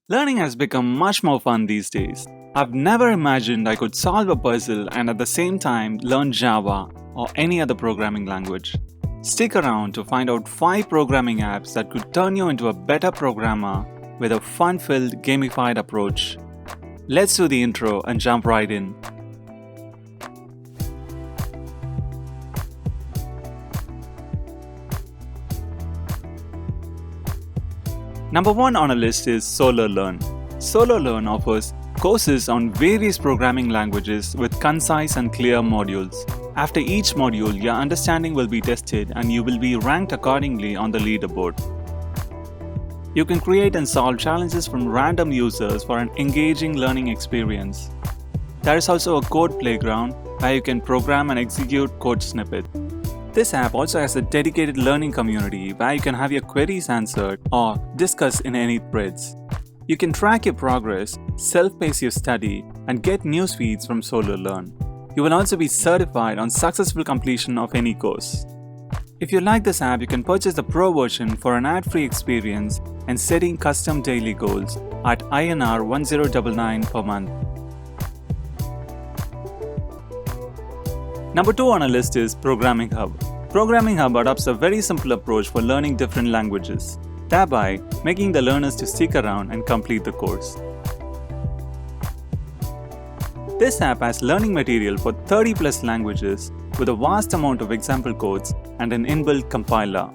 Learning has become much more fun these days. I've never imagined I could solve a puzzle and at the same time learn Java or any other programming language. Stick around to find out 5 programming apps that could turn you into a better programmer with a fun-filled gamified approach. Let's do the intro and jump right in. Number 1 on a list is SoloLearn. SoloLearn offers courses on various programming languages with concise and clear modules. After each module, your understanding will be tested and you will be ranked accordingly on the leaderboard. You can create and solve challenges from random users for an engaging learning experience. There is also a code playground where you can program and execute code snippets. This app also has a dedicated learning community where you can have your queries answered or discuss in any threads. You can track your progress, self-pace your study, and get news feeds from SoloLearn. You will also be certified on successful completion of any course. If you like this app, you can purchase the Pro version for an ad-free experience and setting custom daily goals at INR 1099 per month. Number 2 on our list is Programming Hub. Programming Hub adopts a very simple approach for learning different languages, thereby making the learners to stick around and complete the course. This app has learning material for 30 plus languages with a vast amount of example codes and an inbuilt compiler.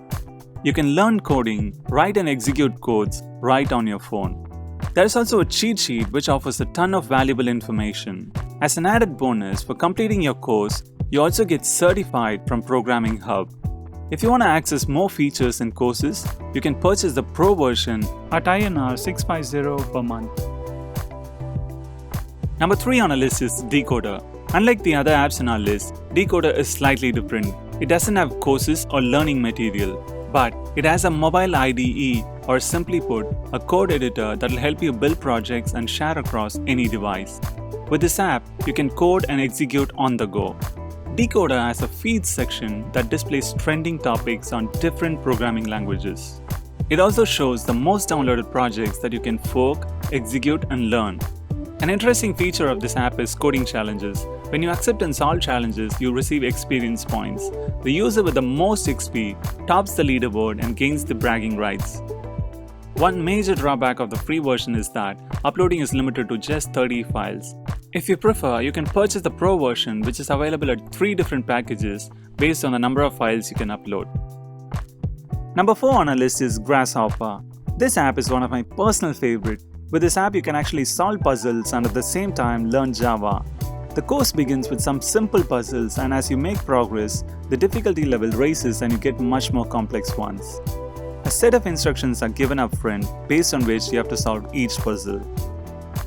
You can learn coding, write and execute codes right on your phone. There is also a cheat sheet which offers a ton of valuable information. As an added bonus for completing your course, you also get certified from Programming Hub. If you want to access more features and courses, you can purchase the Pro version at INR 650 per month. Number 3 on our list is Decoder. Unlike the other apps in our list, Decoder is slightly different. It doesn't have courses or learning material, but it has a mobile IDE, or simply put, a code editor that will help you build projects and share across any device. With this app, you can code and execute on the go. Decoder has a feeds section that displays trending topics on different programming languages. It also shows the most downloaded projects that you can fork, execute, and learn. An interesting feature of this app is coding challenges. When you accept and solve challenges, you receive experience points. The user with the most XP tops the leaderboard and gains the bragging rights. One major drawback of the free version is that uploading is limited to just 30 files. If you prefer, you can purchase the Pro version, which is available at 3 different packages based on the number of files you can upload. Number 4 on our list is Grasshopper. This app is one of my personal favorites. With this app, you can actually solve puzzles and at the same time learn Java. The course begins with some simple puzzles, and as you make progress, the difficulty level raises and you get much more complex ones. A set of instructions are given up front based on which you have to solve each puzzle.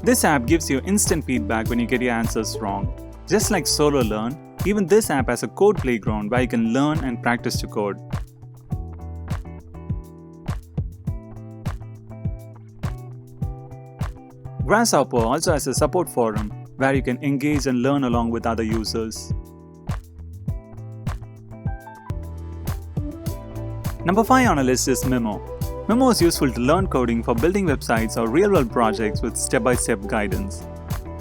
This app gives you instant feedback when you get your answers wrong. Just like SoloLearn, even this app has a code playground where you can learn and practice to code. Grasshopper also has a support forum where you can engage and learn along with other users. Number 5 on our list is Memo. Memo is useful to learn coding for building websites or real-world projects with step-by-step guidance.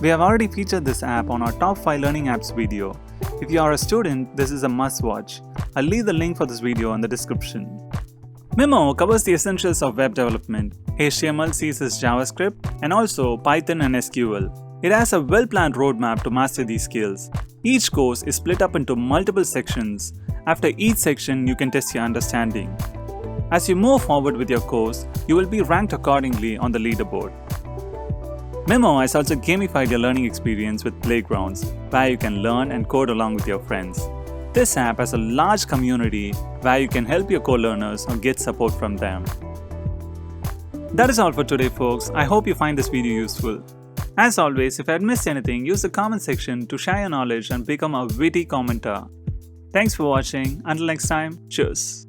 We have already featured this app on our top 5 learning apps video. If you are a student, this is a must-watch. I'll leave the link for this video in the description. Memo covers the essentials of web development, HTML, CSS, JavaScript, and also Python and SQL. It has a well-planned roadmap to master these skills. Each course is split up into multiple sections. After each section, you can test your understanding. As you move forward with your course, you will be ranked accordingly on the leaderboard. Memo has also gamified your learning experience with playgrounds, where you can learn and code along with your friends. This app has a large community where you can help your co-learners or get support from them. That is all for today, folks. I hope you find this video useful. As always, if I had missed anything, use the comment section to share your knowledge and become a witty commenter. Thanks for watching. Until next time, cheers.